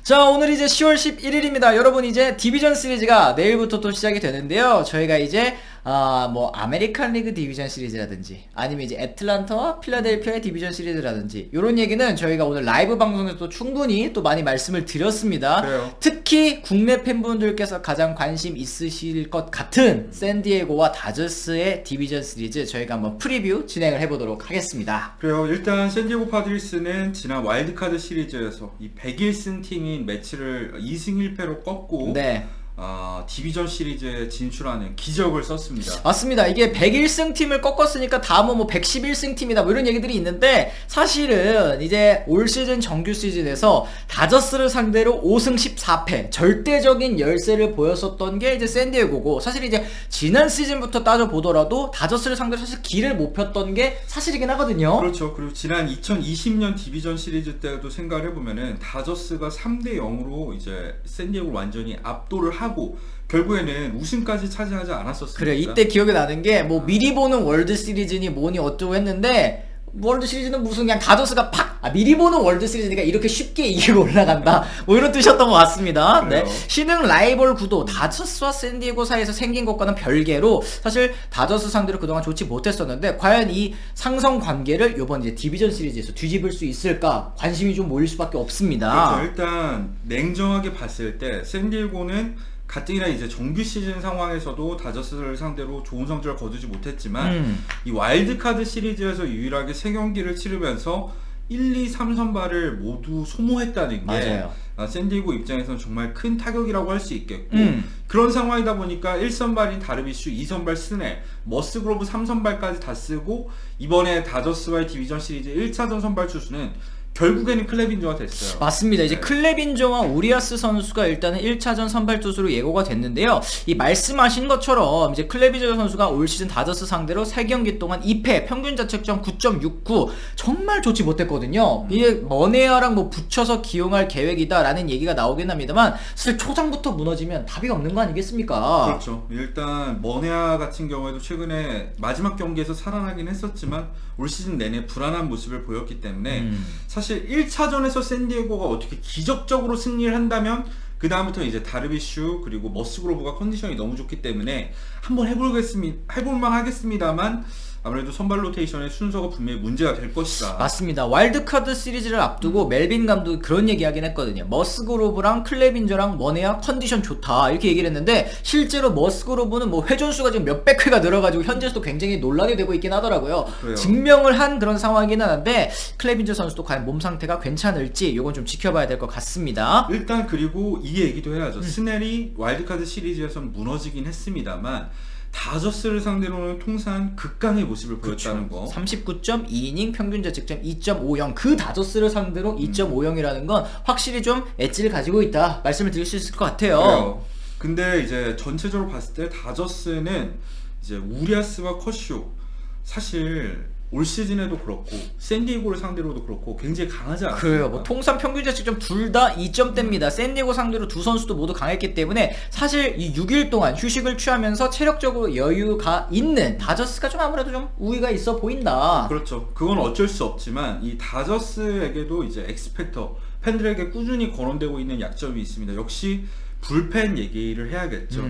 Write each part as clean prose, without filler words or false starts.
자, 오늘 이제 10월 11일입니다. 여러분, 이제 디비전 시리즈가 내일부터 또 시작이 되는데요. 저희가 이제 뭐 아메리칸 리그 디비전 시리즈라든지 아니면 이제 애틀란타와 필라델피아의 디비전 시리즈라든지 이런 얘기는 저희가 오늘 라이브 방송에서 또 충분히 또 많이 말씀을 드렸습니다. 그래요. 특히 국내 팬분들께서 가장 관심 있으실 것 같은 샌디에고와 다저스의 디비전 시리즈 저희가 한번 프리뷰 진행을 해보도록 하겠습니다. 그래요. 일단 샌디에고 파드리스는 지난 와일드카드 시리즈에서 이 100일승 팀인 매치를 2승 1패로 꺾고 네. 디비전 시리즈에 진출하는 기적을 썼습니다. 맞습니다. 이게 101승 팀을 꺾었으니까 다음은 뭐 111승 팀이다 뭐 이런 얘기들이 있는데, 사실은 이제 올 시즌 정규 시즌에서 다저스를 상대로 5승 14패 절대적인 열세를 보였었던 게 이제 샌디에고고, 사실 이제 지난 시즌부터 따져보더라도 다저스를 상대로 사실 기를 못 폈던 게 사실이긴 하거든요. 그렇죠. 그리고 지난 2020년 디비전 시리즈 때도 생각을 해보면은 다저스가 3대 0으로 이제 샌디에고를 완전히 압도를 하고 결국에는 우승까지 차지하지 않았었습니다. 그래, 이때 기억이 나는 게 뭐 미리 보는 월드 시리즈니 뭐니 어쩌고 했는데, 월드 시리즈는 무슨 그냥 다저스가 미리 보는 월드 시리즈니까 이렇게 쉽게 이기고 올라간다 뭐 이런 뜻이었던 것 같습니다. 네. 신흥 라이벌 구도 다저스와 샌디에고 사이에서 생긴 것과는 별개로 사실 다저스 상대로 그동안 좋지 못했었는데, 과연 이 상성 관계를 이번 이제 디비전 시리즈에서 뒤집을 수 있을까 관심이 좀 모일 수밖에 없습니다. 그렇죠. 일단 냉정하게 봤을 때 샌디에고는 가뜩이나 이제 정규 시즌 상황에서도 다저스를 상대로 좋은 성적을 거두지 못했지만 이 와일드카드 시리즈에서 유일하게 3경기를 치르면서 1, 2, 3선발을 모두 소모했다는 게 맞아요. 샌디에고 입장에서는 정말 큰 타격이라고 할 수 있겠고, 그런 상황이다 보니까 1선발인 다르비슈, 2선발 스넬, 머스그로브 3선발까지 다 쓰고 이번에 다저스와의 디비전 시리즈 1차전 선발 투수는 결국에는 클레빈저가 됐어요. 맞습니다. 이제 네. 클레빈저와 우리아스 선수가 일단은 1차전 선발 투수로 예고가 됐는데요. 이 말씀하신 것처럼 이제 클레빈저 선수가 올 시즌 다저스 상대로 3경기 동안 2패, 평균 자책점 9.69, 정말 좋지 못했거든요. 이게 머네아랑 뭐 붙여서 기용할 계획이다라는 얘기가 나오긴 합니다만, 사실 초장부터 무너지면 답이 없는 거 아니겠습니까? 그렇죠. 일단 머네아 같은 경우에도 최근에 마지막 경기에서 살아나긴 했었지만 올 시즌 내내 불안한 모습을 보였기 때문에 사실 1차전에서 샌디에고가 어떻게 기적적으로 승리를 한다면 그 다음부터 이제 다르비슈 그리고 머스그로브가 컨디션이 너무 좋기 때문에 한번 해볼만 하겠습니다만, 아무래도 선발 로테이션의 순서가 분명히 문제가 될 것이다. 맞습니다. 와일드카드 시리즈를 앞두고 멜빈 감독이 그런 얘기 하긴 했거든요. 머스그로브랑 클레빈저랑 머네아 컨디션 좋다 이렇게 얘기를 했는데, 실제로 머스그로브는 뭐 회전수가 지금 몇백 회가 늘어가지고 현재서도 굉장히 논란이 되고 있긴 하더라고요. 그래요. 증명을 한 그런 상황이긴 한데, 클레빈저 선수도 과연 몸 상태가 괜찮을지 이건 좀 지켜봐야 될 것 같습니다. 일단 그리고 이 얘기도 해야죠. 스넬이 와일드카드 시리즈에서는 무너지긴 했습니다만 다저스를 상대로는 통산 극강의 모습을 보였다는 거. 39.2이닝 평균 자책점 2.50, 그 다저스를 상대로 2.50이라는 건 확실히 좀 엣지를 가지고 있다 말씀을 드릴 수 있을 것 같아요. 그래요. 근데 이제 전체적으로 봤을 때 다저스는 이제 우리아스와 커쇼, 사실 올 시즌에도 그렇고 샌디에고를 상대로도 그렇고 굉장히 강하지 않습니까? 그래요. 뭐 통산 평균 자책점 둘 다 2점대입니다. 샌디에고 상대로 두 선수도 모두 강했기 때문에 사실 이 6일 동안 휴식을 취하면서 체력적으로 여유가 있는 다저스가 좀 아무래도 좀 우위가 있어 보인다. 그렇죠. 그건 어쩔 수 없지만 이 다저스에게도 이제 엑스팩터, 팬들에게 꾸준히 거론되고 있는 약점이 있습니다. 역시 불펜 얘기를 해야겠죠.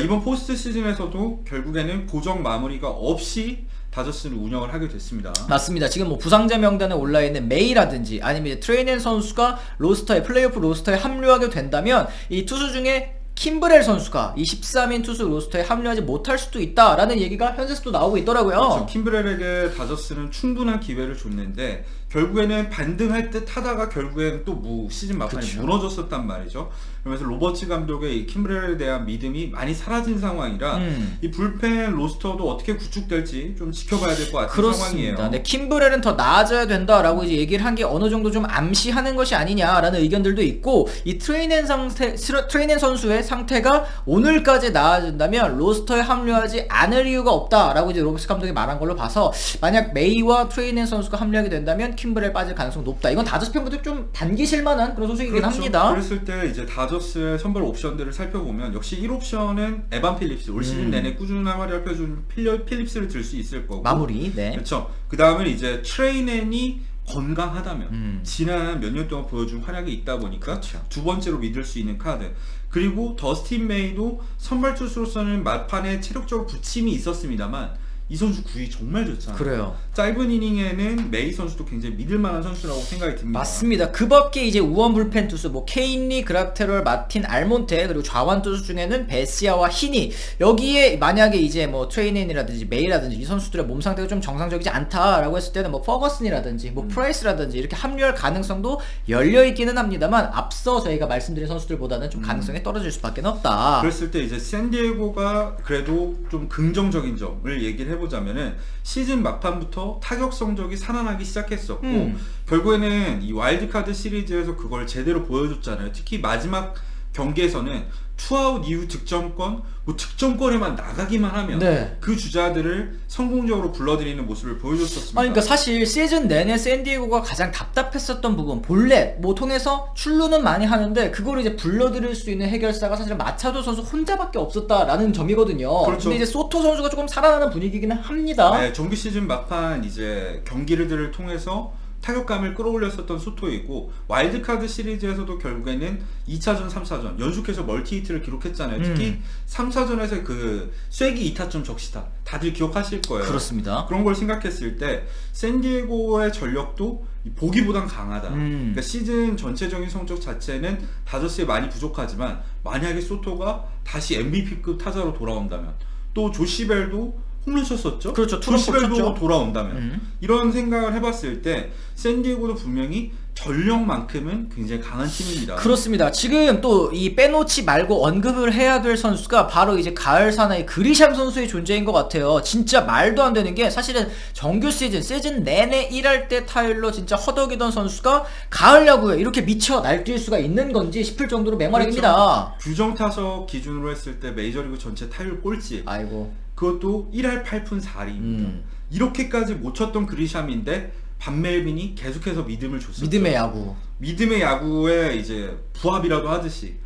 이번 포스트 시즌에서도 결국에는 고정 마무리가 없이 다저스는 운영을 하게 됐습니다. 맞습니다. 지금 뭐 부상자 명단에 올라있는 메이라든지 아니면 트레이넨 선수가 플레이오프 로스터에 합류하게 된다면 이 투수 중에 킴브렐 선수가 이 13인 투수 로스터에 합류하지 못할 수도 있다라는 얘기가 현재서도 나오고 있더라고요. 그렇죠. 킴브렐에게 다저스는 충분한 기회를 줬는데 결국에는 반등할 듯 하다가 결국에는 또 시즌 막판에 그렇죠. 무너졌었단 말이죠. 그러면서 로버츠 감독의 이 킴브렐에 대한 믿음이 많이 사라진 상황이라 이 불펜 로스터도 어떻게 구축될지 좀 지켜봐야 될 것 같은 그렇습니다. 상황이에요. 네, 킴브렐은 더 나아져야 된다라고 이제 얘기를 한 게 어느 정도 좀 암시하는 것이 아니냐라는 의견들도 있고, 이 트레이넨 선수의 상태가 오늘까지 나아진다면 로스터에 합류하지 않을 이유가 없다라고 이제 로버츠 감독이 말한 걸로 봐서, 만약 메이와 트레이넨 선수가 합류하게 된다면 킴브렐 빠질 가능성이 높다. 이건 다저스 팬분들 좀 반기실 만한 그런 소식이긴 그렇죠. 합니다. 그랬을 때 이제 다저스의 선발 옵션들을 살펴보면 역시 1옵션은 에반 필립스, 올 시즌 내내 꾸준한 활약을 펴준 필립스를 들 수 있을 거고, 마무리. 네. 그렇죠. 그 다음은 이제 트레이넨이 건강하다면 지난 몇 년 동안 보여준 활약이 있다 보니까 그렇죠. 두 번째로 믿을 수 있는 카드. 그리고 더스틴 메이도 선발 투수로서는 막판에 체력적으로 부침이 있었습니다만 이 선수 구위 정말 좋잖아요. 그래요. 짧은 이닝에는 메이 선수도 굉장히 믿을 만한 선수라고 생각이 듭니다. 맞습니다. 그 밖에 이제 우원 불펜 투수 뭐 케인리, 그라테롤, 마틴, 알몬테 그리고 좌완 투수 중에는 베시아와 히니 여기에 만약에 이제 뭐 트레이넨이라든지 메이라든지 이 선수들의 몸 상태가 좀 정상적이지 않다라고 했을 때는 뭐 퍼거슨이라든지 뭐 프라이스라든지 이렇게 합류할 가능성도 열려 있기는 합니다만 앞서 저희가 말씀드린 선수들보다는 좀 가능성이 떨어질 수밖에 없다. 그랬을 때 이제 샌디에고가 그래도 좀 긍정적인 점을 얘기를 해보자면은 시즌 막판부터 타격 성적이 살아나기 시작했었고 결국에는 이 와일드카드 시리즈에서 그걸 제대로 보여줬잖아요. 특히 마지막 경기에서는 투아웃 이후 득점권, 뭐 득점권에만 나가기만 하면 네. 그 주자들을 성공적으로 불러들이는 모습을 보여줬었습니다. 아니, 그러니까 사실 시즌 내내 샌디에고가 가장 답답했었던 부분 볼넷 뭐 통해서 출루는 많이 하는데 그걸 이제 불러들일 수 있는 해결사가 사실 마차도 선수 혼자밖에 없었다라는 점이거든요. 그렇죠. 근데 이제 소토 선수가 조금 살아나는 분위기기는 합니다. 네, 정규 시즌 막판 이제 경기들을 통해서 타격감을 끌어올렸었던 소토이고 와일드카드 시리즈에서도 결국에는 2차전, 3차전 연속해서 멀티히트를 기록했잖아요. 특히 3차전에서 그 쐐기 2타점 적시타 다들 기억하실 거예요. 그렇습니다. 그런 걸 생각했을 때 샌디에고의 전력도 보기보단 강하다. 그러니까 시즌 전체적인 성적 자체는 다저스에 많이 부족하지만 만약에 소토가 다시 MVP급 타자로 돌아온다면 또 조시벨도 홈런 쳤었죠? 그렇죠. 투런 조시벨도 쳤죠. 돌아온다면 이런 생각을 해봤을 때 샌디에고도 분명히 전력만큼은 굉장히 강한 팀입니다. 그렇습니다. 지금 또 이 빼놓지 말고 언급을 해야 될 선수가 바로 이제 가을 사나이 그리샴 선수의 존재인 것 같아요. 진짜 말도 안 되는 게 사실은 정규 시즌 내내 일할 때 타율로 진짜 허덕이던 선수가 가을 야구에 이렇게 미쳐 날뛸 수가 있는 건지 싶을 정도로 맹활약입니다. 그렇죠. 규정 타석 기준으로 했을 때 메이저리그 전체 타율 꼴찌. 아이고. 그것도 1할 8푼 4리입니다. 이렇게까지 못 쳤던 그리샴인데 반멜빈이 계속해서 믿음을 줬었죠. 믿음의 야구. 믿음의 야구에 이제 부합이라도 하듯이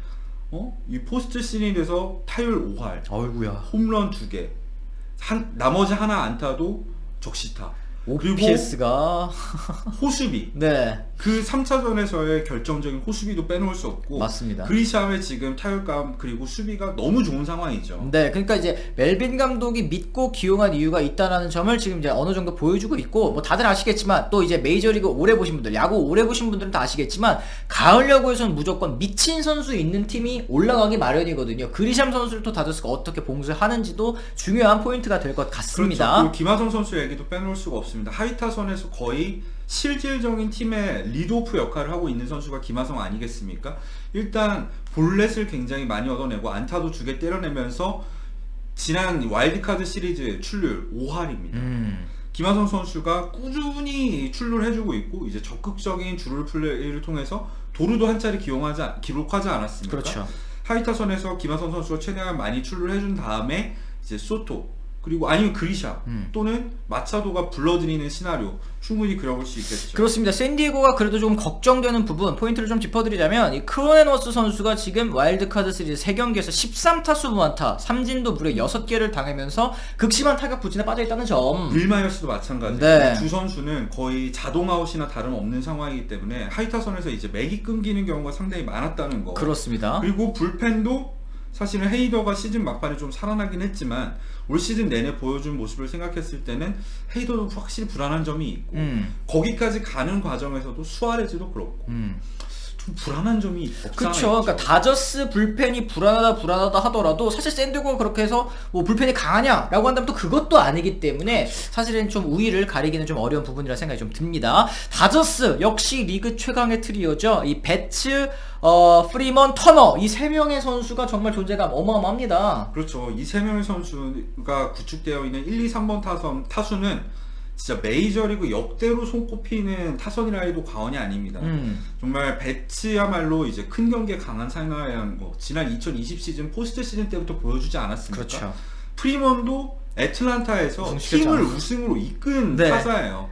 이 포스트 시리즈에서 타율 5할, 어이구야. 홈런 2개, 나머지 하나 안타도 적시타. 그리고 OPS가 호수비. 네. 그 3차전에서의 결정적인 호수비도 빼놓을 수 없고 맞습니다. 그리샴의 지금 타율감 그리고 수비가 너무 좋은 상황이죠. 네, 그러니까 이제 멜빈 감독이 믿고 기용한 이유가 있다라는 점을 지금 이제 어느 정도 보여주고 있고, 뭐 다들 아시겠지만 또 이제 메이저리그 오래 보신 분들, 야구 오래 보신 분들은 다 아시겠지만 가을 야구에서는 무조건 미친 선수 있는 팀이 올라가기 마련이거든요. 그리샴 선수를 또 다저스가 어떻게 봉쇄하는지도 중요한 포인트가 될 것 같습니다. 그렇죠. 그리고 김하성 선수 얘기도 빼놓을 수가 없습니다. 하위 타선에서 거의 실질적인 팀의 리드오프 역할을 하고 있는 선수가 김하성 아니겠습니까? 일단 볼넷을 굉장히 많이 얻어내고 안타도 2개 때려내면서 지난 와일드카드 시리즈 출루율 5할입니다. 김하성 선수가 꾸준히 출루를 해주고 있고 이제 적극적인 주루 플레이를 통해서 도루도 한 차례 기록하지 않았습니까? 그렇죠. 하위 타선에서 김하성 선수가 최대한 많이 출루를 해준 다음에 이제 소토 그리고 아니면 그리샤 또는 마차도가 불러들이는 시나리오 충분히 그려볼 수 있겠죠. 그렇습니다. 샌디에고가 그래도 좀 걱정되는 부분 포인트를 좀 짚어드리자면 이 크로넨워스 선수가 지금 와일드카드 시리즈 3경기에서 13타수 무안타, 삼진도 무려 6개를 당하면서 극심한 타격 부진에 빠져있다는 점. 윌마이어스도 마찬가지예요. 네. 두 선수는 거의 자동아웃이나 다름없는 상황이기 때문에 하이타선에서 이제 맥이 끊기는 경우가 상당히 많았다는 거. 그렇습니다. 그리고 불펜도 사실은 헤이더가 시즌 막판에 좀 살아나긴 했지만 올 시즌 내내 보여준 모습을 생각했을 때는 헤이더도 확실히 불안한 점이 있고 거기까지 가는 과정에서도 수아레즈도 그렇고 좀 불안한 점이 없잖아요. 그렇죠. 그러니까 다저스 불펜이 불안하다 하더라도 사실 샌디에고가 그렇게 해서 뭐 불펜이 강하냐라고 한다면 또 그것도 아니기 때문에 사실은 좀 우위를 가리기는 좀 어려운 부분이라 생각이 좀 듭니다. 다저스 역시 리그 최강의 트리오죠. 이 배츠, 프리먼, 터너 이 3명의 선수가 정말 존재감 어마어마합니다. 그렇죠. 이 3명의 선수가 구축되어 있는 1, 2, 3번 타수는 진짜 메이저리그 역대로 손꼽히는 타선이라 해도 과언이 아닙니다. 정말 배츠야말로 이제 큰 경기에 강한 상황이라는 거 지난 2020 시즌 포스트 시즌 때부터 보여주지 않았습니까? 그렇죠. 프리먼도 애틀란타에서 우승시켰죠. 팀을 우승으로 이끈 네. 타자예요.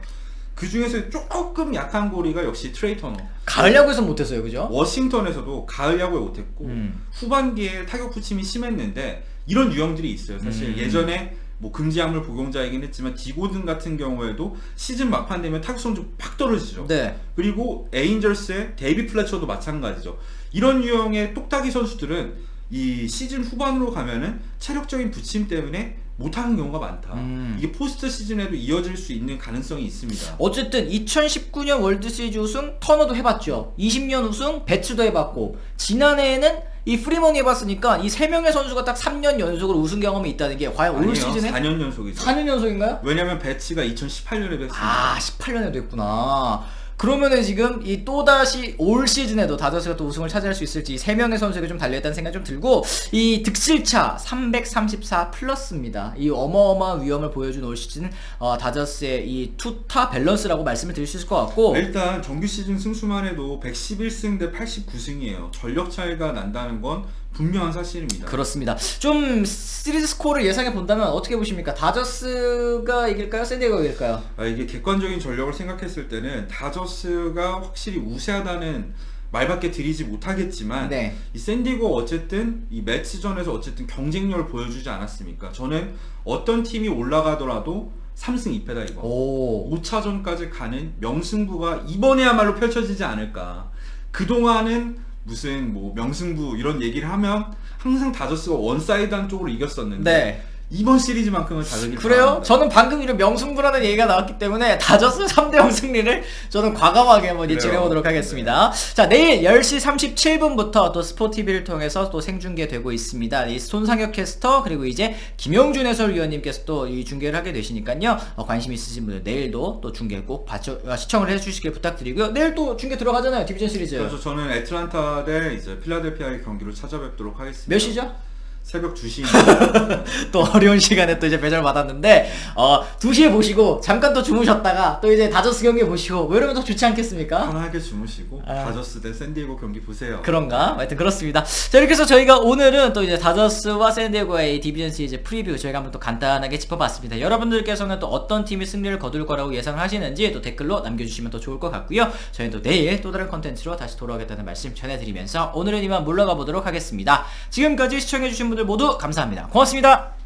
그 중에서 조금 약한 고리가 역시 트레이 터너. 가을 야구에서 못했어요, 그죠? 워싱턴에서도 가을 야구에 못했고 후반기에 타격 부침이 심했는데 이런 유형들이 있어요. 사실 예전에 뭐 금지약물 복용자이긴 했지만 디고든 같은 경우에도 시즌 막판 되면 타격 성적 팍 떨어지죠. 네. 그리고 에인절스의 데이비 플래처도 마찬가지죠. 이런 유형의 똑딱이 선수들은 이 시즌 후반으로 가면은 체력적인 부침 때문에 못하는 경우가 많다. 이게 포스트 시즌에도 이어질 수 있는 가능성이 있습니다. 어쨌든 2019년 월드시리즈 우승 터너도 해봤죠. 20년 우승 배츠도 해봤고, 지난해에는 이 프리먼이 해봤으니까 이 3명의 선수가 딱 3년 연속으로 우승 경험이 있다는 게 과연 올 시즌에 4년 연속이죠. 4년 연속인가요? 왜냐면 배치가 2018년에 했습니다. 아, 18년에도 했구나. 그러면은 지금 이 또다시 올 시즌에도 다저스가 또 우승을 차지할 수 있을지 3명의 선수에게 좀 달려있다는 생각이 좀 들고, 이 득실차 334 플러스입니다. 이 어마어마한 위험을 보여준 올 시즌 다저스의 이 투타 밸런스라고 말씀을 드릴 수 있을 것 같고, 일단 정규 시즌 승수만 해도 111승 대 89승이에요. 전력 차이가 난다는 건 분명한 사실입니다. 그렇습니다. 좀 시리즈 스코어를 예상해 본다면 어떻게 보십니까? 다저스가 이길까요? 샌디에고가 이길까요? 이게 객관적인 전력을 생각했을 때는 다저스가 확실히 우세하다는 말밖에 드리지 못하겠지만, 네. 이 샌디에고 어쨌든 이 매치전에서 어쨌든 경쟁력을 보여주지 않았습니까? 저는 어떤 팀이 올라가더라도 3승 2패다 이거. 5차전까지 가는 명승부가 이번에야말로 펼쳐지지 않을까. 그동안은 무슨 뭐 명승부 이런 얘기를 하면 항상 다저스가 원사이드한 쪽으로 이겼었는데, 네. 이번 시리즈만큼은 다르게. 그래요? 저는 방금 이런 명승부라는 얘기가 나왔기 때문에 다저스 3대0 승리를 저는 과감하게 한번 예측해 보도록 하겠습니다. 자, 내일 10시 37분부터 또 스포티비를 통해서 또 생중계되고 있습니다. 이 손상혁 캐스터 그리고 이제 김영준 해설위원님께서 또 이 중계를 하게 되시니까요. 관심 있으신 분들 내일도 또 중계 꼭 시청을 해주시길 부탁드리고요. 내일 또 중계 들어가잖아요. 디비전 시리즈. 그래서 저는 애틀란타 대 이제 필라델피아의 경기로 찾아뵙도록 하겠습니다. 몇 시죠? 새벽 2시입니다. 또 어려운 시간에 또 이제 배달 받았는데 2시에 보시고 잠깐 또 주무셨다가 또 이제 다저스 경기 보시고 뭐 이러면 더 좋지 않겠습니까? 편하게 주무시고 다저스 대 샌디에고 경기 보세요. 그런가? 하여튼 그렇습니다. 자, 이렇게 해서 저희가 오늘은 또 이제 다저스와 샌디에고의 디비전 시리즈 프리뷰 저희가 한번 또 간단하게 짚어봤습니다. 여러분들께서는 또 어떤 팀이 승리를 거둘 거라고 예상을 하시는지 또 댓글로 남겨주시면 더 좋을 것 같고요. 저희는 또 내일 또 다른 컨텐츠로 다시 돌아오겠다는 말씀 전해드리면서 오늘은 이만 물러가 보도록 하겠습니다. 지금까지 시청해주신 분들 모두 감사합니다. 고맙습니다.